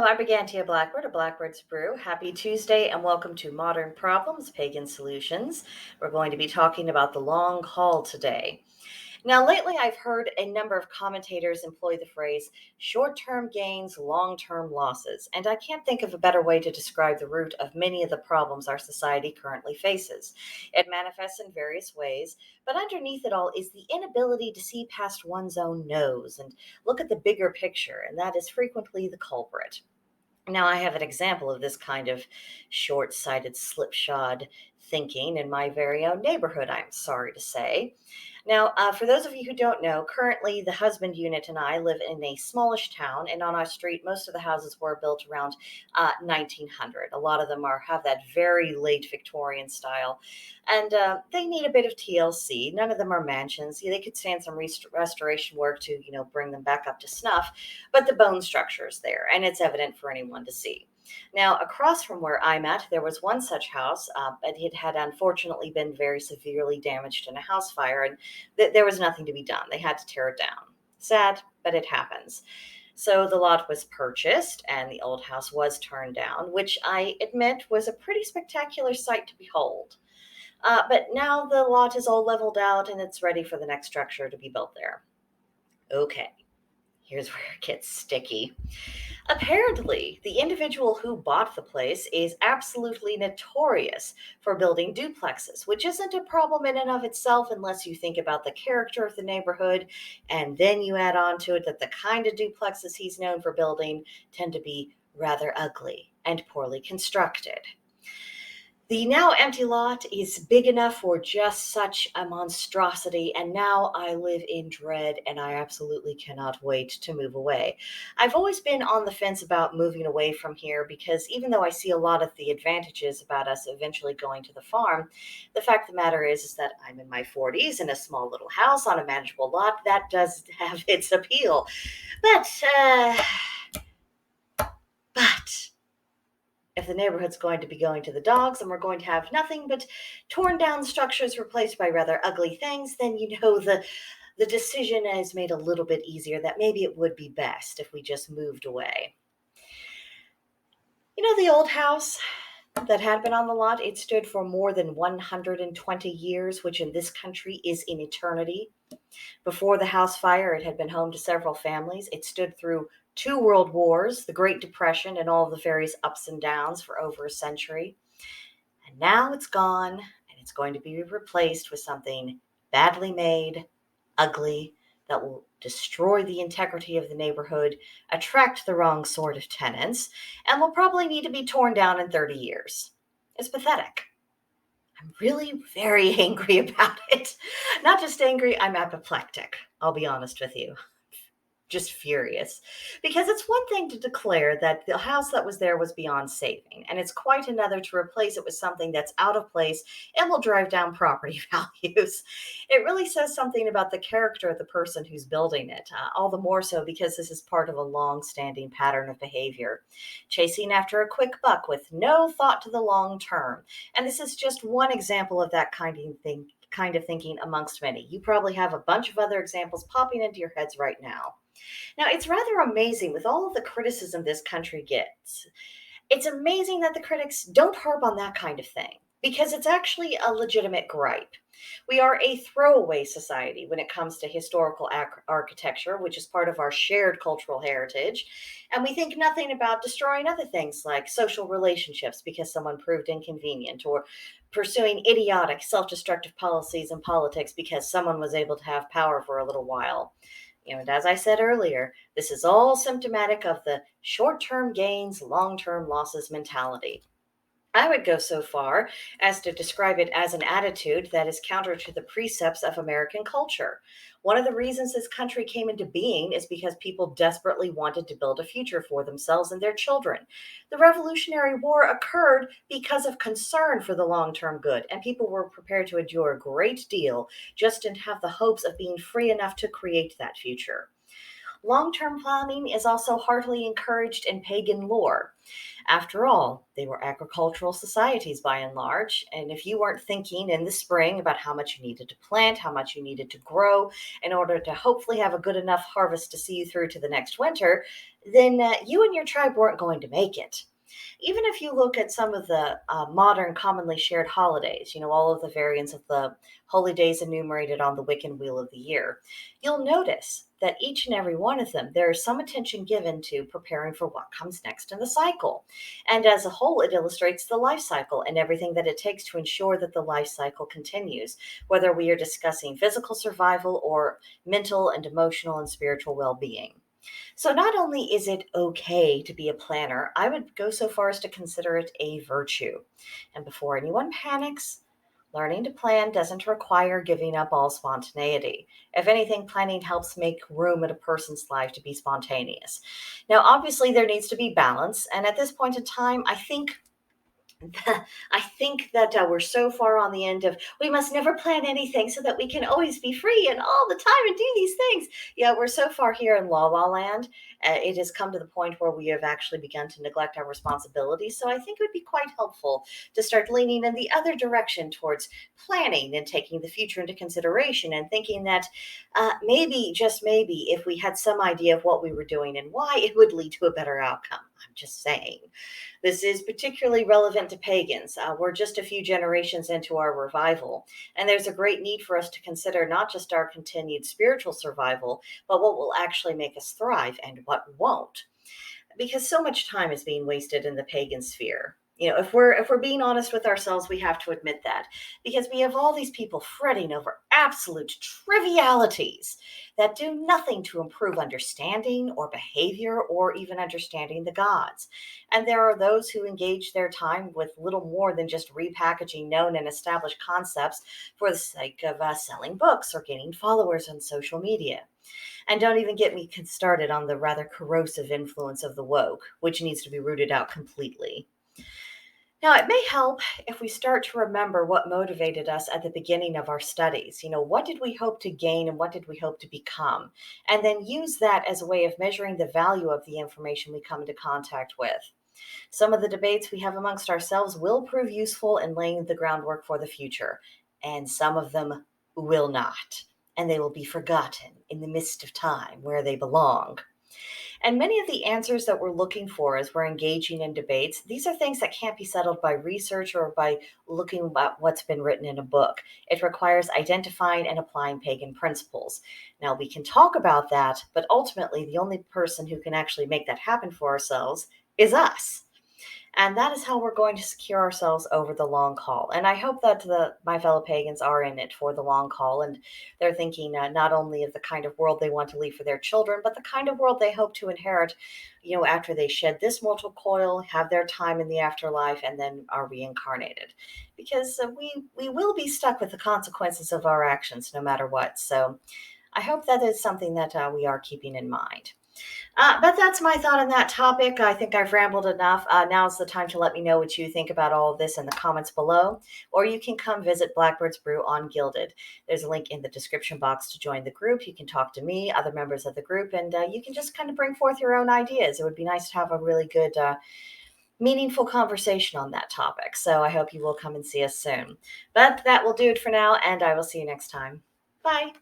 I'm Brigantia Blackbird, a Blackbird's Brew. Happy Tuesday and welcome to Modern Problems, Pagan Solutions. We're going to be talking about the long haul today. Now, lately I've heard a number of commentators employ the phrase short-term gains, long-term losses, and I can't think of a better way to describe the root of many of the problems our society currently faces. It manifests in various ways, but underneath it all is the inability to see past one's own nose and look at the bigger picture, and that is frequently the culprit. Now, I have an example of this kind of short sighted, slipshod thinking in my very own neighborhood, I'm sorry to say. Now, for those of you who don't know, currently the husband unit and I live in a smallish town, and on our street, most of the houses were built around 1900. A lot of them have that very late Victorian style, and they need a bit of TLC. None of them are mansions. Yeah, they could stand some restoration work to, bring them back up to snuff, but the bone structure is there, and it's evident for anyone to see. Now, across from where I'm at, there was one such house, but it had unfortunately been very severely damaged in a house fire, and there was nothing to be done. They had to tear it down. Sad, but it happens. So the lot was purchased, and the old house was turned down, which I admit was a pretty spectacular sight to behold. But now the lot is all leveled out, and it's ready for the next structure to be built there. Okay, here's where it gets sticky. Apparently, the individual who bought the place is absolutely notorious for building duplexes, which isn't a problem in and of itself unless you think about the character of the neighborhood, and then you add on to it that the kind of duplexes he's known for building tend to be rather ugly and poorly constructed. The now empty lot is big enough for just such a monstrosity, and now I live in dread, and I absolutely cannot wait to move away. I've always been on the fence about moving away from here because even though I see a lot of the advantages about us eventually going to the farm, the fact of the matter is that I'm in my 40s in a small little house on a manageable lot. That does have its appeal. But if the neighborhood's going to be going to the dogs and we're going to have nothing but torn down structures replaced by rather ugly things, then the decision is made a little bit easier that maybe it would be best if we just moved away. The old house that had been on the lot, it stood for more than 120 years, which in this country is an eternity. Before the house fire, it had been home to several families. It stood through 2 world wars, the Great Depression, and all the various ups and downs for over a century. And now it's gone, and it's going to be replaced with something badly made, ugly, that will destroy the integrity of the neighborhood, attract the wrong sort of tenants, and will probably need to be torn down in 30 years. It's pathetic. I'm really very angry about it. Not just angry, I'm apoplectic. I'll be honest with you. Just furious. Because it's one thing to declare that the house that was there was beyond saving, and it's quite another to replace it with something that's out of place and will drive down property values. It really says something about the character of the person who's building it, all the more so because this is part of a long-standing pattern of behavior. Chasing after a quick buck with no thought to the long term. And this is just one example of that kind of thinking amongst many. You probably have a bunch of other examples popping into your heads right now. Now, it's rather amazing with all of the criticism this country gets. It's amazing that the critics don't harp on that kind of thing because it's actually a legitimate gripe. We are a throwaway society when it comes to historical architecture, which is part of our shared cultural heritage. And we think nothing about destroying other things like social relationships because someone proved inconvenient, or pursuing idiotic, self-destructive policies and politics because someone was able to have power for a little while. And as I said earlier, this is all symptomatic of the short-term gains, long-term losses mentality. I would go so far as to describe it as an attitude that is counter to the precepts of American culture. One of the reasons this country came into being is because people desperately wanted to build a future for themselves and their children. The Revolutionary War occurred because of concern for the long-term good, and people were prepared to endure a great deal just to have the hopes of being free enough to create that future. Long-term planning is also heartily encouraged in pagan lore. After all, they were agricultural societies by and large, and if you weren't thinking in the spring about how much you needed to plant, how much you needed to grow in order to hopefully have a good enough harvest to see you through to the next winter, then you and your tribe weren't going to make it. Even if you look at some of the modern commonly shared holidays, all of the variants of the holy days enumerated on the Wiccan Wheel of the Year, you'll notice that each and every one of them, there is some attention given to preparing for what comes next in the cycle. And as a whole, it illustrates the life cycle and everything that it takes to ensure that the life cycle continues, whether we are discussing physical survival or mental and emotional and spiritual well being. So, not only is it okay to be a planner, I would go so far as to consider it a virtue. And before anyone panics, learning to plan doesn't require giving up all spontaneity. If anything, planning helps make room in a person's life to be spontaneous. Now, obviously, there needs to be balance. And at this point in time, I think that we're so far on the end of we must never plan anything so that we can always be free and all the time and do these things. Yeah, we're so far here in La La Land. It has come to the point where we have actually begun to neglect our responsibilities. So I think it would be quite helpful to start leaning in the other direction towards planning and taking the future into consideration and thinking that maybe, just maybe, if we had some idea of what we were doing and why, it would lead to a better outcome. I'm just saying. This is particularly relevant to pagans. We're just a few generations into our revival, and there's a great need for us to consider not just our continued spiritual survival, but what will actually make us thrive and what won't. Because so much time is being wasted in the pagan sphere. If we're being honest with ourselves, we have to admit that, because we have all these people fretting over absolute trivialities that do nothing to improve understanding or behavior or even understanding the gods. And there are those who engage their time with little more than just repackaging known and established concepts for the sake of selling books or gaining followers on social media. And don't even get me started on the rather corrosive influence of the woke, which needs to be rooted out completely. Now, it may help if we start to remember what motivated us at the beginning of our studies. What did we hope to gain and what did we hope to become? And then use that as a way of measuring the value of the information we come into contact with. Some of the debates we have amongst ourselves will prove useful in laying the groundwork for the future, and some of them will not. And they will be forgotten in the mist of time where they belong. And many of the answers that we're looking for as we're engaging in debates, these are things that can't be settled by research or by looking at what's been written in a book. It requires identifying and applying pagan principles. Now, we can talk about that, but ultimately, the only person who can actually make that happen for ourselves is us. And that is how we're going to secure ourselves over the long haul. And I hope that my fellow pagans are in it for the long haul. And they're thinking not only of the kind of world they want to leave for their children, but the kind of world they hope to inherit, after they shed this mortal coil, have their time in the afterlife, and then are reincarnated. Because we will be stuck with the consequences of our actions no matter what. So I hope that is something that we are keeping in mind. But that's my thought on that topic. I think I've rambled enough. Now's the time to let me know what you think about all of this in the comments below, or you can come visit Blackbird's Brew on Gilded. There's a link in the description box to join the group. You can talk to me, other members of the group, and you can just kind of bring forth your own ideas. It would be nice to have a really good, meaningful conversation on that topic. So I hope you will come and see us soon. But that will do it for now, and I will see you next time. Bye.